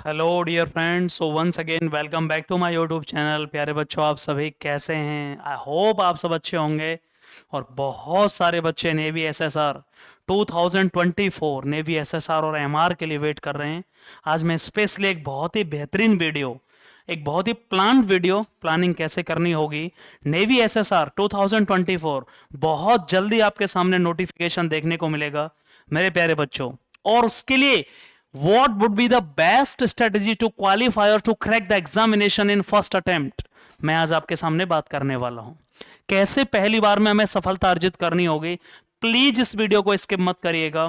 Hello dear friends, so once again welcome back to my YouTube channel. प्यारे बच्चों, आप सभी कैसे हैं? आई होप आप सब अच्छे होंगे। और बहुत सारे बच्चे नेवी एसएसआर 2024 नेवी एसएसआर और एमआर के लिए वेट कर रहे हैं। आज मैं स्पेशली एक बहुत ही बेहतरीन वीडियो, एक बहुत ही प्लान्ड वीडियो, प्लानिंग कैसे करनी होगी नेवी एसएसआर 2024, बहुत जल्दी आपके सामने नोटिफिकेशन देखने को मिलेगा मेरे प्यारे बच्चों। और उसके लिए what would be the best strategy to qualify or to crack the examination in first attempt, मैं आज आपके सामने बात करने वाला हूं। कैसे पहली बार में हमें सफलता अर्जित करनी होगी। प्लीज इस वीडियो को स्किप मत करिएगा,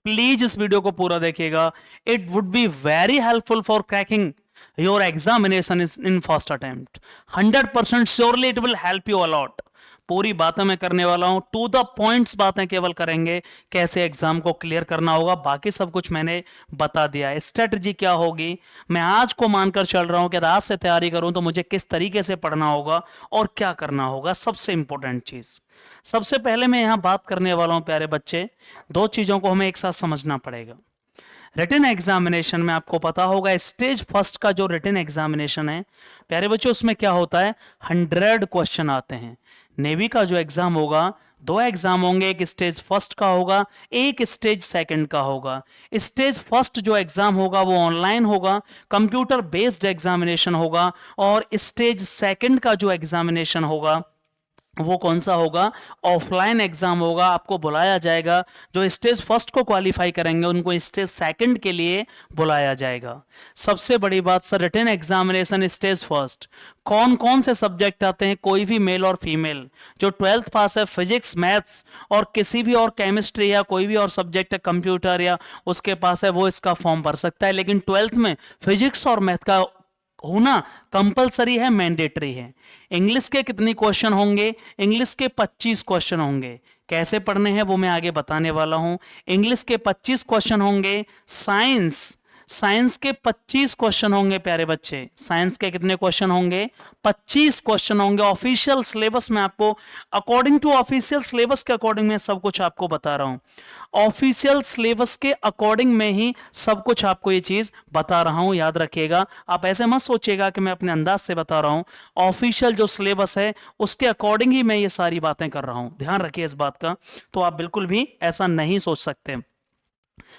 प्लीज इस वीडियो को पूरा देखिएगा। It would be very helpful for cracking your examination in first attempt. 100% surely it will help you a lot. पूरी बातें मैं करने वाला हूं, टू द पॉइंट्स बातें केवल करेंगे, कैसे एग्जाम को क्लियर करना होगा, बाकी सब कुछ मैंने बता दिया है। स्ट्रेटजी क्या होगी, मैं आज को मानकर चल रहा हूं कि आज से तैयारी करूं तो मुझे किस तरीके से पढ़ना होगा और क्या करना होगा। सबसे इंपॉर्टेंट चीज, सबसे पहले मैं यहां बात करने वाला हूं प्यारे बच्चे, दो चीजों को हमें एक साथ समझना पड़ेगा। रिटन एग्जामिनेशन में आपको पता होगा स्टेज फर्स्ट का जो रिटन एग्जामिनेशन है प्यारे बच्चों, उसमें क्या होता है, 100 क्वेश्चन आते हैं। नेवी का जो एग्जाम होगा, दो एग्जाम होंगे, एक स्टेज फर्स्ट का होगा, एक स्टेज सेकंड का होगा। स्टेज फर्स्ट जो एग्जाम होगा वो ऑनलाइन होगा, कंप्यूटर बेस्ड एग्जामिनेशन होगा। और स्टेज सेकंड का जो एग्जामिनेशन होगा वो कौन सा होगा, ऑफलाइन एग्जाम होगा। आपको बुलाया जाएगा, जो स्टेज फर्स्ट को क्वालिफाई करेंगे उनको स्टेज सेकंड के लिए बुलाया जाएगा। सबसे बड़ी बात sir, written examination stage first कौन कौन से सब्जेक्ट आते हैं, कोई भी मेल और फीमेल जो 12th पास है, फिजिक्स मैथ्स और किसी भी और केमिस्ट्री या कोई भी और सब्जेक्ट है, कंप्यूटर या उसके पास है, वो इसका फॉर्म भर सकता है। लेकिन 12th में फिजिक्स और मैथ का होना कंपलसरी है, मैंडेटरी है। इंग्लिश के कितने क्वेश्चन होंगे, इंग्लिश के 25 क्वेश्चन होंगे। कैसे पढ़ने हैं वो मैं आगे बताने वाला हूं। इंग्लिश के 25 क्वेश्चन होंगे। साइंस, साइंस के 25 क्वेश्चन होंगे प्यारे बच्चे। साइंस के कितने क्वेश्चन होंगे, 25 क्वेश्चन होंगे। ऑफिशियल सिलेबस में आपको, अकॉर्डिंग टू ऑफिशियल सिलेबस के अकॉर्डिंग मैं सब कुछ आपको बता रहा हूं। ऑफिशियल सिलेबस के अकॉर्डिंग में ही सब कुछ आपको ये चीज बता रहा हूं, याद रखिएगा। आप ऐसे मत सोचिएगा कि मैं अपने अंदाज से बता रहा हूं। ऑफिशियल जो सिलेबस है उसके अकॉर्डिंग ही मैं ये सारी बातें कर रहा हूं, ध्यान रखिए इस बात का। तो आप बिल्कुल भी ऐसा नहीं सोच सकते।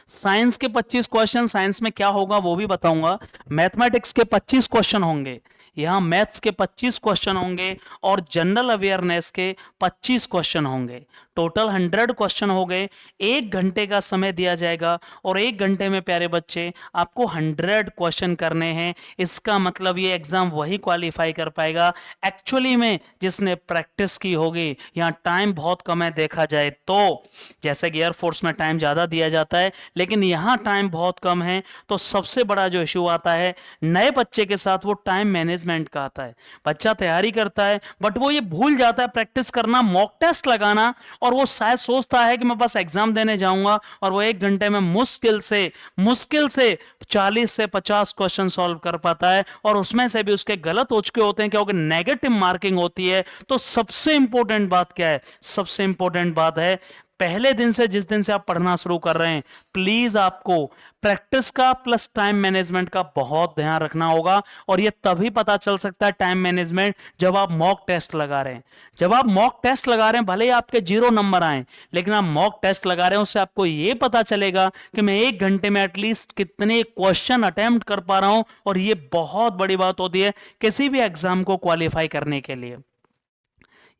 साइंस के 25 क्वेश्चन, साइंस में क्या होगा वो भी बताऊंगा। मैथमेटिक्स के 25 क्वेश्चन होंगे, यहां मैथ्स के 25 क्वेश्चन होंगे और जनरल अवेयरनेस के 25 क्वेश्चन होंगे। टोटल 100 क्वेश्चन हो गए। 1 घंटे का समय दिया जाएगा और 1 घंटे में प्यारे बच्चे आपको 100 क्वेश्चन करने हैं। इसका मतलब ये एग्जाम वही क्वालिफाई कर पाएगा एक्चुअली में जिसने प्रैक्टिस की होगी। यहाँ टाइम बहुत कम है देखा जाए तो, जैसे कि एयरफोर्स में टाइम ज्यादा दिया जाता है, लेकिन यहाँ टाइम बहुत कम है। तो सबसे बड़ा जो इश्यू आता है नए बच्चे के साथ, वो टाइम मैनेजमेंट का आता है। बच्चा तैयारी करता है बट वो ये भूल जाता है प्रैक्टिस करना, मॉक टेस्ट लगाना, और वो शायद सोचता है कि मैं बस एग्जाम देने जाऊंगा और वो 1 घंटे में मुश्किल से 40 से 50 क्वेश्चन सॉल्व कर पाता है। और उसमें से भी उसके गलत हो चुके होते हैं क्योंकि नेगेटिव मार्किंग होती है। तो सबसे इंपॉर्टेंट बात क्या है, सबसे इंपॉर्टेंट बात है पहले दिन से, जिस दिन से आप पढ़ना शुरू कर रहे हैं, प्लीज आपको प्रैक्टिस का प्लस टाइम मैनेजमेंट का बहुत ध्यान रखना होगा। और यह तभी पता चल सकता है टाइम मैनेजमेंट, जब आप मॉक टेस्ट लगा रहे हैं। जब आप मॉक टेस्ट लगा रहे हैं, भले ही आपके 0 नंबर आए, लेकिन आप मॉक टेस्ट लगा रहे हैं, उससे आपको यह पता चलेगा कि मैं 1 घंटे में एटलीस्ट कितने क्वेश्चन अटेम्प्ट कर पा रहा हूं। और यह बहुत बड़ी बात होती है किसी भी एग्जाम को क्वालिफाई करने के लिए।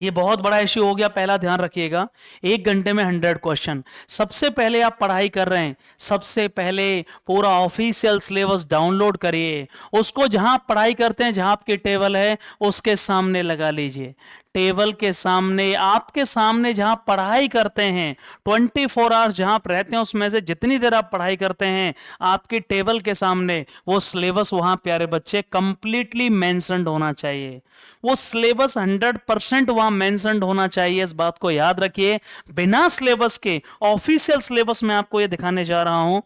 ये बहुत बड़ा इश्यू हो गया, पहला ध्यान रखिएगा। 1 घंटे में 100 क्वेश्चन। सबसे पहले आप पढ़ाई कर रहे हैं, सबसे पहले पूरा ऑफिशियल सिलेबस डाउनलोड करिए। उसको जहां आप पढ़ाई करते हैं, जहां आपकी टेबल है उसके सामने लगा लीजिए। टेबल के सामने, आपके सामने जहां पढ़ाई करते हैं, 24 आवर्स जहां आप रहते हैं उसमें से जितनी देर आप पढ़ाई करते हैं, आपकी टेबल के सामने वो सिलेबस वहां प्यारे बच्चे कंप्लीटली मेंशन्ड होना चाहिए। वो सिलेबस 100% वहां मेंशन्ड होना चाहिए, इस बात को याद रखिए। बिना सिलेबस के, ऑफिशियल सिलेबस में आपको ये दिखाने जा रहा हूं,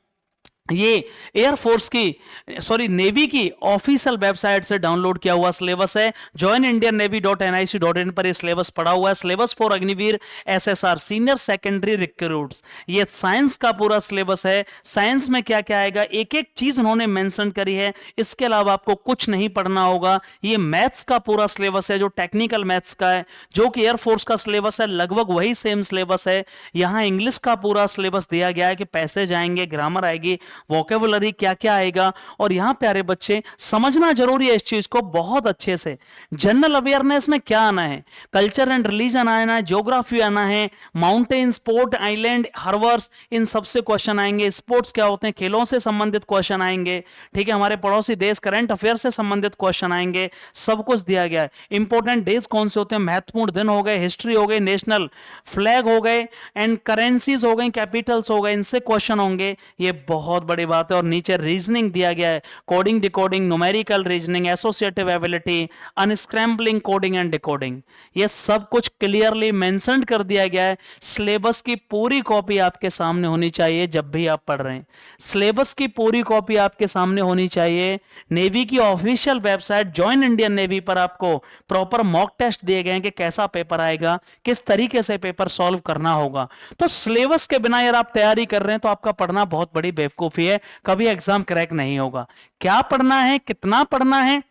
ये एयरफोर्स की, सॉरी नेवी की ऑफिशियल वेबसाइट से डाउनलोड किया हुआ सिलेबस है। joinindiannavy.nic.in पर ये सिलेबस पड़ा हुआ है। Syllabus for Agniveer SSR senior secondary recruits, ये साइंस का पूरा सिलेबस है। साइंस में क्या क्या आएगा, एक एक चीज उन्होंने मेंशन करी है। इसके अलावा आपको कुछ नहीं पढ़ना होगा। ये मैथ्स का पूरा सिलेबस है जो टेक्निकल मैथ्स का है, जो कि एयरफोर्स का सिलेबस है, लगभग वही सेम सिलेबस है। यहां इंग्लिश का पूरा सिलेबस दिया गया है कि पैसेज आएंगे, ग्रामर आएगी, वोकेबुलरी क्या क्या आएगा। और यहां प्यारे बच्चे समझना जरूरी है इस चीज को बहुत अच्छे से। जनरल अवेयरनेस में क्या आना है, कल्चर एंड रिलीजन आना है, ज्योग्राफी आना है, माउंटेन, स्पोर्ट, आइलैंड, हर्वर्स, इन सबसे क्वेश्चन आएंगे। स्पोर्ट्स क्या होते हैं, खेलों से संबंधित क्वेश्चन आएंगे, ठीक है। हमारे पड़ोसी देश, करंट अफेयर से संबंधित क्वेश्चन आएंगे। सब कुछ दिया गया है। इंपॉर्टेंट डेज कौन से होते हैं, महत्वपूर्ण दिन हो गए, हिस्ट्री हो गई, नेशनल फ्लैग हो गए, एंड करेंसीज हो गई, कैपिटल्स हो गए, इनसे क्वेश्चन होंगे। ये बहुत बड़ी बात है। और नीचे रीजनिंग दिया गया है, coding, decoding, numerical reasoning, associative ability, unscrambling, coding and decoding, ये सब कुछ क्लियरली मेंशन कर दिया गया है। सिलेबस की पूरी कॉपी आपके सामने होनी चाहिए जब भी आप पढ़ रहे हैं। सिलेबस की पूरी कॉपी आपके सामने होनी चाहिए। नेवी की official website join Indian navy पर आपको प्रॉपर मॉक टेस्ट दिए गए हैं कि कैसा पेपर आएगा, किस तरीके से पेपर सॉल्व करना होगा। तो सिलेबस के बिना यार आप तैयारी कर रहे हैं तो आपका पढ़ना बहुत बड़ी बेवकूफी है, कभी एग्जाम क्रैक नहीं होगा। क्या पढ़ना है, कितना पढ़ना है,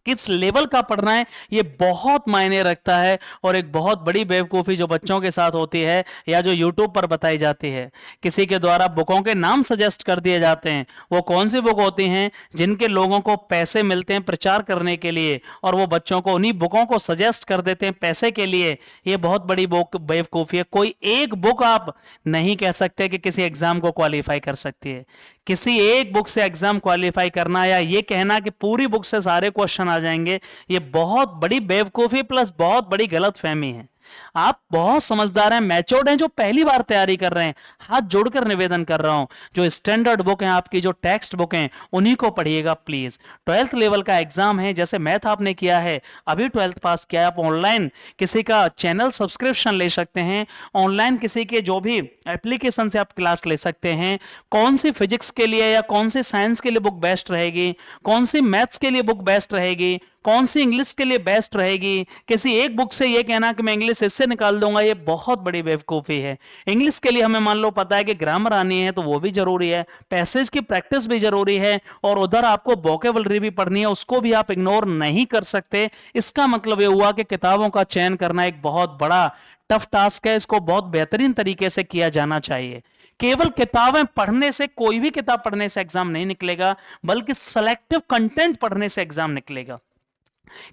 किस लेवल का पढ़ना है, ये बहुत मायने रखता है। और एक बहुत बड़ी बेवकूफी जो बच्चों के साथ होती है या जो यूट्यूब पर बताई जाती है, किसी के द्वारा बुकों के नाम सजेस्ट कर दिए जाते हैं। वो कौन सी बुक होती हैं, जिनके लोगों को पैसे मिलते हैं प्रचार करने के लिए, और वो बच्चों को उन्हीं बुकों को सजेस्ट कर देते हैं पैसे के लिए। ये बहुत बड़ी बेवकूफी है। कोई एक बुक आप नहीं कह सकते कि किसी एग्जाम को क्वालिफाई कर सकती है। किसी एक बुक से एग्जाम क्वालिफाई करना या ये कहना कि पूरी बुक से सारे क्वेश्चन आ जाएंगे, ये बहुत बड़ी बेवकूफी प्लस बहुत बड़ी गलतफहमी है। आप बहुत समझदार हैं, मैच्योर्ड हैं, जो पहली बार तैयारी कर रहे हैं, हाथ जोड़कर निवेदन कर रहा हूं, जो स्टैंडर्ड बुक है आपकी, जो टेक्स्ट बुक हैं, उन्हीं को पढ़िएगा प्लीज। 12th लेवल का एग्जाम है, जैसे मैथ आपने किया है, अभी 12th पास किया है, आप ऑनलाइन किसी का चैनल सब्सक्रिप्शन ले सकते हैं, ऑनलाइन किसी के जो भी एप्लीकेशन से आप क्लास ले सकते हैं। कौन सी फिजिक्स के लिए या कौन सी साइंस के लिए बुक बेस्ट रहेगी, कौन सी मैथ्स के लिए बुक बेस्ट रहेगी, कौन सी इंग्लिश के लिए बेस्ट रहेगी, किसी एक बुक से ये कहना कि मैं इंग्लिश इससे निकाल दूंगा, ये बहुत बड़ी बेवकूफी है। इंग्लिश के लिए हमें मान लो पता है कि ग्रामर आनी है तो वो भी जरूरी है, पैसेज की प्रैक्टिस भी जरूरी है, और उधर आपको वोकैबुलरी भी पढ़नी है, उसको भी आप इग्नोर नहीं कर सकते। इसका मतलब ये हुआ कि किताबों का चयन करना एक बहुत बड़ा टफ टास्क है, इसको बहुत बेहतरीन तरीके से किया जाना चाहिए। केवल किताबें पढ़ने से, कोई भी किताब पढ़ने से एग्जाम नहीं निकलेगा, बल्कि सेलेक्टिव कंटेंट पढ़ने से एग्जाम निकलेगा।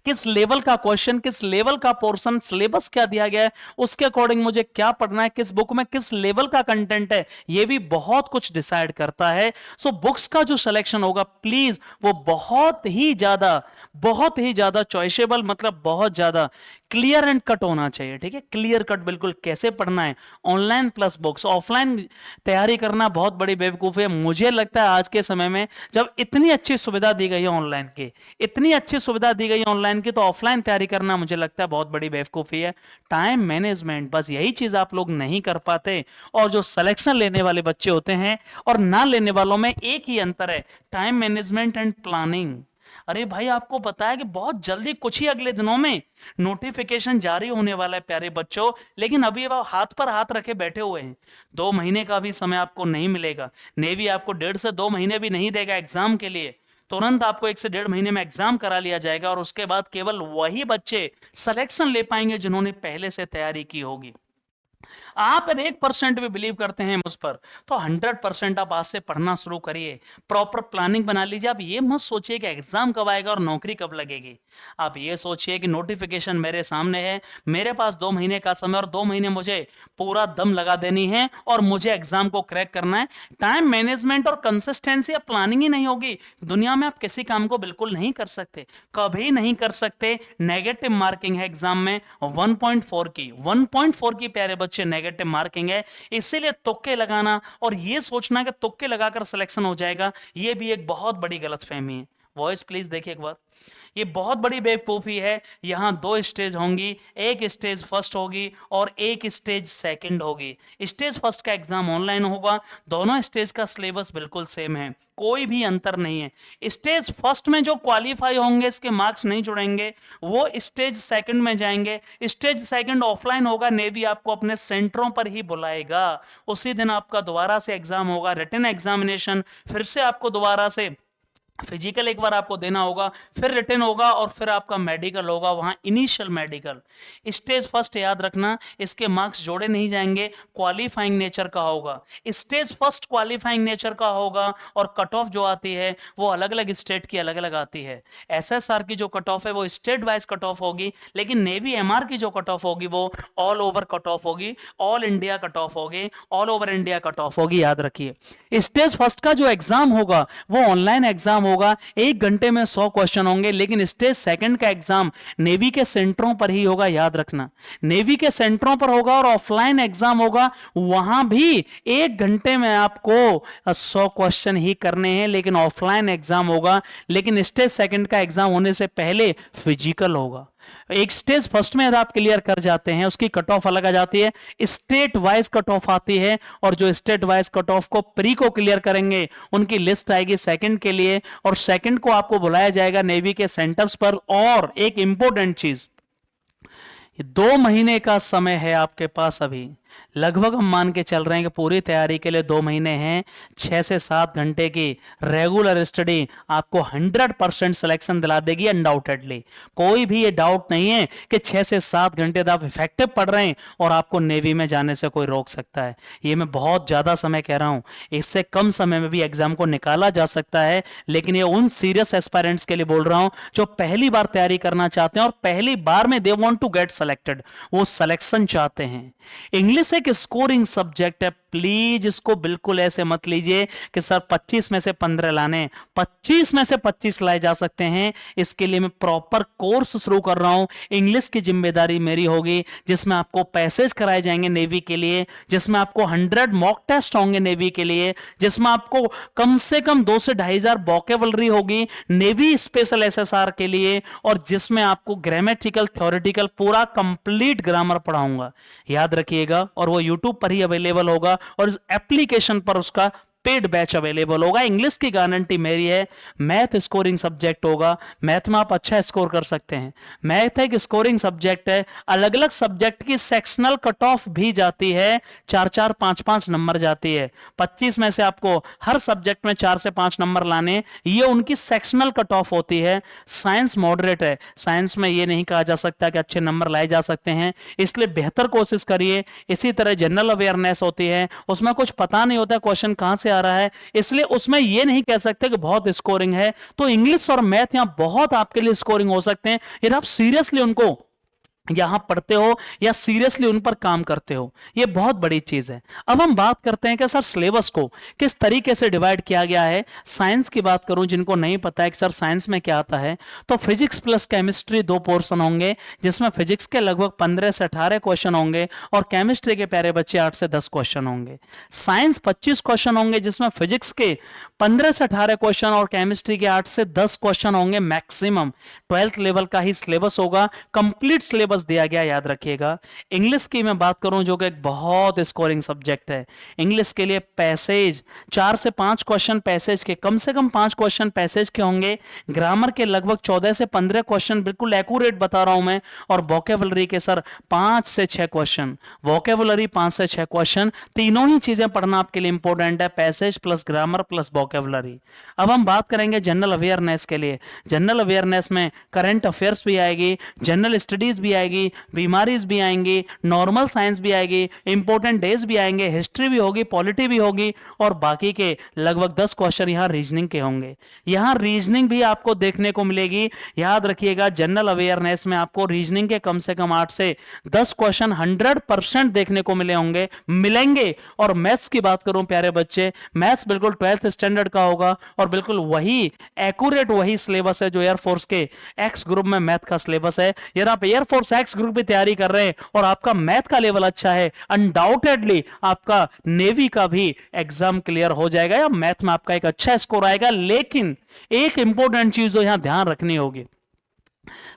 किस लेवल का क्वेश्चन, किस लेवल का पोर्शन, सिलेबस क्या दिया गया है, उसके अकॉर्डिंग मुझे क्या पढ़ना है, किस बुक में किस लेवल का कंटेंट है, यह भी बहुत कुछ डिसाइड करता है। सो बुक्स का जो सिलेक्शन होगा प्लीज वो बहुत ही ज्यादा चॉइसेबल, मतलब बहुत ज्यादा क्लियर एंड कट होना चाहिए, ठीक है। क्लियर कट बिल्कुल कैसे पढ़ना है, ऑनलाइन प्लस बुक्स। ऑफलाइन तैयारी करना बहुत बड़ी बेवकूफी है। मुझे लगता है आज के समय में जब इतनी अच्छी सुविधा दी गई है ऑनलाइन की, इतनी अच्छी सुविधा दी गई है ऑनलाइन की, तो ऑफलाइन तैयारी करना मुझे लगता है बहुत बड़ी बेवकूफी है। टाइम मैनेजमेंट, बस यही चीज आप लोग नहीं कर पाते। और जो सिलेक्शन लेने वाले बच्चे होते हैं और ना लेने वालों में एक ही अंतर है, टाइम मैनेजमेंट एंड प्लानिंग। अरे भाई आपको पता है कि बहुत जल्दी, कुछ ही अगले दिनों में नोटिफिकेशन जारी होने वाला है प्यारे बच्चों, लेकिन अभी वो हाथ पर हाथ रखे बैठे हुए हैं। 2 महीने का भी समय आपको नहीं मिलेगा। नेवी आपको 1.5 से 2 महीने भी नहीं देगा एग्जाम के लिए। तुरंत आपको 1 से 1.5 महीने में एग्जाम करा लिया जाएगा, और उसके बाद केवल वही बच्चे सिलेक्शन ले पाएंगे जिन्होंने पहले से तैयारी की होगी। आप यदि 1% भी बिलीव करते हैं मुझ पर, तो 100% आप आज से पढ़ना शुरू करिए। प्रॉपर प्लानिंग बना लीजिए। आप ये मत सोचिए कि एग्जाम कब आएगा और नौकरी कब लगेगी। आप ये सोचिए कि नोटिफिकेशन मेरे सामने है, मेरे पास 2 महीने का समय, और 2 महीने मुझे पूरा दम लगा देनी है और मुझे एग्जाम को क्रैक करना है। टाइम मैनेजमेंट और कंसिस्टेंसी या प्लानिंग ही नहीं होगी, दुनिया में आप किसी काम को बिल्कुल नहीं कर सकते, कभी नहीं कर सकते। नेगेटिव मार्किंग है एग्जाम में 1.4 की प्यारे बच्चे नेगेटिव मार्किंग है। इसीलिए तुक्के लगाना और यह सोचना कि तुक्के लगाकर सिलेक्शन हो जाएगा, यह भी एक बहुत बड़ी गलतफहमी है। वॉइस प्लीज देखिए एक बार। ये बहुत बड़ी बेवकूफ़ी है। यहाँ दो स्टेज होंगी, एक स्टेज फर्स्ट होगी और एक स्टेज सेकंड होगी। स्टेज फर्स्ट का एग्जाम ऑनलाइन होगा, दोनों स्टेज का सिलेबस बिल्कुल सेम है, कोई भी अंतर नहीं है। स्टेज फर्स्ट में जो क्वालिफाई होंगे इसके मार्क्स नहीं जुड़ेंगे, वो स्टेज सेकंड में जाएंगे। स्टेज सेकंड ऑफलाइन होगा, नेवी आपको अपने सेंटरों पर ही बुलाएगा, उसी दिन आपका दोबारा से एग्जाम होगा, रिटन एग्जामिनेशन, फिर से आपको दोबारा से फिजिकल एक बार आपको देना होगा, फिर रिटन होगा और फिर आपका मेडिकल होगा, वहां इनिशियल मेडिकल। स्टेज फर्स्ट याद रखना, इसके मार्क्स जोड़े नहीं जाएंगे, क्वालिफाइंग नेचर का होगा। स्टेज फर्स्ट क्वालिफाइंग नेचर का होगा और कट ऑफ जो आती है वो अलग अलग स्टेट की अलग अलग आती है। एसएसआर की जो कट ऑफ है वो स्टेट वाइज कट ऑफ होगी, लेकिन नेवी एमआर की जो कट ऑफ होगी वो ऑल ओवर कट ऑफ होगी, ऑल इंडिया कट ऑफ होगी, all over India cut off होगी, याद रखिए। स्टेज फर्स्ट का जो एग्जाम होगा वो ऑनलाइन एग्जाम होगा, 1 घंटे में 100 क्वेश्चन होंगे, लेकिन स्टेज सेकंड का एग्जाम नेवी के सेंटरों पर ही होगा, याद रखना। नेवी के सेंटरों पर होगा और ऑफलाइन एग्जाम होगा, वहां भी 1 घंटे में आपको 100 क्वेश्चन ही करने हैं, लेकिन ऑफलाइन एग्जाम होगा। लेकिन स्टेज सेकंड का एग्जाम होने से पहले फिजिकल होगा। एक स्टेज फर्स्ट में यदि आप क्लियर कर जाते हैं, उसकी कट ऑफ अलग आ जाती है, स्टेट वाइज कट ऑफ आती है, और जो स्टेट वाइज कट ऑफ को प्री को क्लियर करेंगे उनकी लिस्ट आएगी सेकंड के लिए, और सेकंड को आपको बुलाया जाएगा नेवी के सेंटर्स पर। और एक इंपॉर्टेंट चीज, 2 महीने का समय है आपके पास अभी, लगभग हम मान के चल रहे हैं कि पूरी तैयारी के लिए 2 महीने हैं। 6 से 7 घंटे की रेगुलर स्टडी आपको 100% सिलेक्शन दिला देगी अनडाउटेडली। कोई भी ये डाउट नहीं है कि 6 से 7 घंटे आप इफेक्टिव पढ़ रहे हैं और आपको नेवी में जाने से कोई रोक सकता है। ये मैं बहुत ज्यादा समय कह रहा हूं, इससे कम समय में भी एग्जाम को निकाला जा सकता है, लेकिन ये उन सीरियस एस्पायरेंट्स के लिए बोल रहा हूं जो पहली बार तैयारी करना चाहते हैं और पहली बार में they want to get selected, वो सिलेक्शन चाहते हैं। इंग्लिश एक स्कोरिंग सब्जेक्ट है, प्लीज इसको बिल्कुल ऐसे मत लीजिए कि सर 25 में से 15 लाने, 25 में से 25 लाए जा सकते हैं। इसके लिए मैं प्रॉपर कोर्स शुरू कर रहा हूं, इंग्लिश की जिम्मेदारी मेरी होगी, जिसमें आपको पैसेज कराए जाएंगे नेवी के लिए, जिसमें आपको 100 मॉक टेस्ट होंगे नेवी के लिए, जिसमें आपको कम से कम 2 से 2,500 वोकेबलरी होगी नेवी स्पेशल एसएसआर के लिए, और जिसमें आपको ग्रामेटिकल थ्योरेटिकल पूरा कंप्लीट ग्रामर पढ़ाऊंगा, याद रखिएगा। और वो यूट्यूब पर ही अवेलेबल होगा और इस एप्लीकेशन पर उसका पेड बैच अवेलेबल होगा। इंग्लिश की गारंटी मेरी है। मैथ स्कोरिंग सब्जेक्ट होगा, मैथ में आप अच्छा स्कोर कर सकते हैं। मैथ एक स्कोरिंग सब्जेक्ट है, अलग अलग सब्जेक्ट की सेक्शनल कट ऑफ भी जाती है, 4-4, 5-5 नंबर जाती है। 25 में से आपको हर सब्जेक्ट में 4 से 5 नंबर लाने, ये उनकी सेक्शनल कट ऑफ होती है। साइंस मॉडरेट है, साइंस में ये नहीं कहा जा सकता कि अच्छे नंबर लाए जा सकते हैं, इसलिए बेहतर कोशिश करिए। इसी तरह जनरल अवेयरनेस होती है, उसमें कुछ पता नहीं होता क्वेश्चन कहां से आ रहा है, इसलिए उसमें यह नहीं कह सकते कि बहुत स्कोरिंग है। तो इंग्लिश और मैथ यहां बहुत आपके लिए स्कोरिंग हो सकते हैं यदि आप सीरियसली उनको यहां पढ़ते हो या सीरियसली उन पर काम करते हो, यह बहुत बड़ी चीज है। अब हम बात करते हैं कि सर सिलेबस को किस तरीके से डिवाइड किया गया है। साइंस की बात करूं, जिनको नहीं पता है कि सर साइंस में क्या आता है, तो फिजिक्स प्लस केमिस्ट्री 2 पोर्शन होंगे, जिसमें फिजिक्स के लगभग 15 से 18 क्वेश्चन होंगे और केमिस्ट्री के प्यारे बच्चे 8 से 10 क्वेश्चन होंगे। साइंस 25 क्वेश्चन होंगे, जिसमें फिजिक्स के 15 से 18 क्वेश्चन और केमिस्ट्री के 8 से 10 क्वेश्चन होंगे मैक्सिमम। 12th लेवल का ही सिलेबस होगा, कंप्लीट सिलेबस दिया गया, याद रखिएगा। इंग्लिश की मैं बात करूं जो कि एक बहुत स्कोरिंग सब्जेक्ट है, इंग्लिश के लिए पैसेज 4 से 5 क्वेश्चन पैसेज के, कम से कम 5 क्वेश्चन पैसेज के होंगे। ग्रामर के लगभग 14 से 15 क्वेश्चन, बिल्कुल एक्यूरेट बता रहा हूं मैं। और वोकेबलरी के सर 5 से 6 क्वेश्चन, वोकेबलरी 5 से 6 क्वेश्चन, तीनों ही चीजें पढ़ना आपके लिए इंपॉर्टेंट है, passage plus grammar plus vocabulary. अब हम बात करेंगे जनरल अवेयरनेस के लिए। जनरल अवेयरनेस में करंट अफेयर्स भी आएगी, जनरल स्टडीज भी आएगी, बीमारीज भी आएंगी, नॉर्मल साइंस भी आएगी, इंपॉर्टेंट डेज भी आएंगे, हिस्ट्री भी होगी, पॉलिटी भी होगी, और बाकी के लगभग 10 क्वेश्चन यहां रीजनिंग के होंगे। यहां रीजनिंग भी आपको देखने को मिलेगी, याद रखिएगा। जनरल अवेयरनेस में आपको रीजनिंग के कम से कम 8 से 10 क्वेश्चन 100% देखने को मिलेंगे। और मैथ्स की बात करूं प्यारे बच्चे, मैथ्स बिल्कुल 12th स्टैंडर्ड का होगा और बिल्कुल वही एक्यूरेट वही सिलेबस है जो एयरफोर्स के एक्स ग्रुप में मैथ का सिलेबस है। यदि आप एयरफोर्स सैक्स ग्रुप की तैयारी कर रहे हैं और आपका मैथ का लेवल अच्छा है, अनडाउटेडली आपका नेवी का भी एग्जाम क्लियर हो जाएगा या मैथ में आपका एक अच्छा स्कोर आएगा। लेकिन एक इंपॉर्टेंट चीज जो यहां ध्यान रखनी होगी,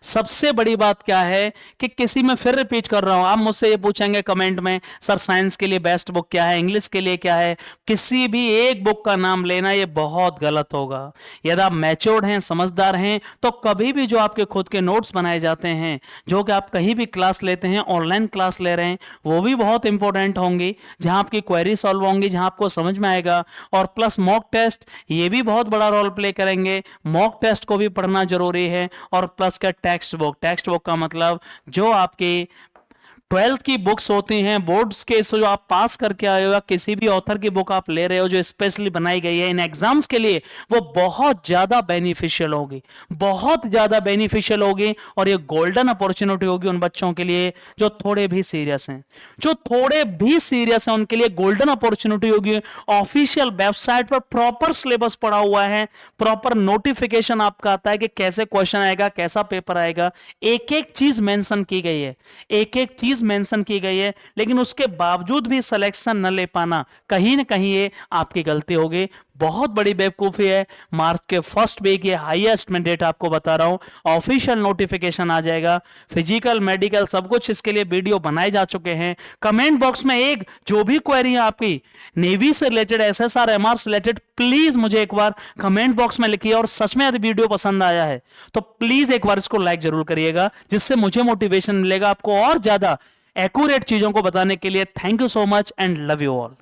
सबसे बड़ी बात क्या है कि किसी में फिर रिपीट कर रहा हूं, आप मुझसे ये पूछेंगे कमेंट में सर साइंस के लिए बेस्ट बुक क्या है, इंग्लिश के लिए क्या है, किसी भी एक बुक का नाम लेना ये बहुत गलत होगा। यदि आप मैच्योर्ड हैं, समझदार हैं, तो कभी भी जो आपके खुद के नोट्स बनाए जाते हैं, जो कि आप कहीं भी क्लास लेते हैं, ऑनलाइन क्लास ले रहे हैं, वो भी बहुत इंपॉर्टेंट होंगी, जहां आपकी क्वेरी सॉल्व होंगी, जहां आपको समझ में आएगा। और प्लस मॉक टेस्ट ये भी बहुत बड़ा रोल प्ले करेंगे, मॉक टेस्ट को भी पढ़ना जरूरी है। और प्लस का टेक्स्ट बुक का मतलब जो आपकी 12th की बुक्स होती हैं, बोर्ड्स के जो आप पास करके आए हो, या किसी भी ऑथर की बुक आप ले रहे हो जो स्पेशली बनाई गई है इन एग्जाम्स के लिए, वो बहुत ज्यादा बेनिफिशियल होगी, बहुत ज्यादा बेनिफिशियल होगी। और ये गोल्डन अपॉर्चुनिटी होगी उन बच्चों के लिए जो थोड़े भी सीरियस हैं, जो थोड़े भी सीरियस हैं, उनके लिए गोल्डन अपॉर्चुनिटी होगी। ऑफिशियल वेबसाइट पर प्रॉपर सिलेबस पड़ा हुआ है, प्रॉपर नोटिफिकेशन आपका आता है कि कैसे क्वेश्चन आएगा, कैसा पेपर आएगा, एक एक चीज मेंशन की गई है, एक एक चीज मेंशन की गई है। लेकिन उसके बावजूद भी सिलेक्शन न ले पाना, कहीं ना कहीं ये आपकी गलती होगी, बहुत बड़ी बेवकूफी है। मार्च के फर्स्ट वीक, ये हाईएस्ट में डेट आपको बता रहा हूं, ऑफिशियल नोटिफिकेशन आ जाएगा। फिजिकल मेडिकल सब कुछ इसके लिए वीडियो बनाए जा चुके हैं। कमेंट बॉक्स में एक जो भी क्वेरी है आपकी नेवी से रिलेटेड, एसएसआर एमआर से रिलेटेड, प्लीज मुझे एक बार कमेंट बॉक्स में लिखिए। और सच में यदि वीडियो पसंद आया है तो प्लीज एक बार इसको लाइक जरूर करिएगा, जिससे मुझे मोटिवेशन मिलेगा आपको और ज्यादा एक्यूरेट चीजों को बताने के लिए। Thank you so much and love you all.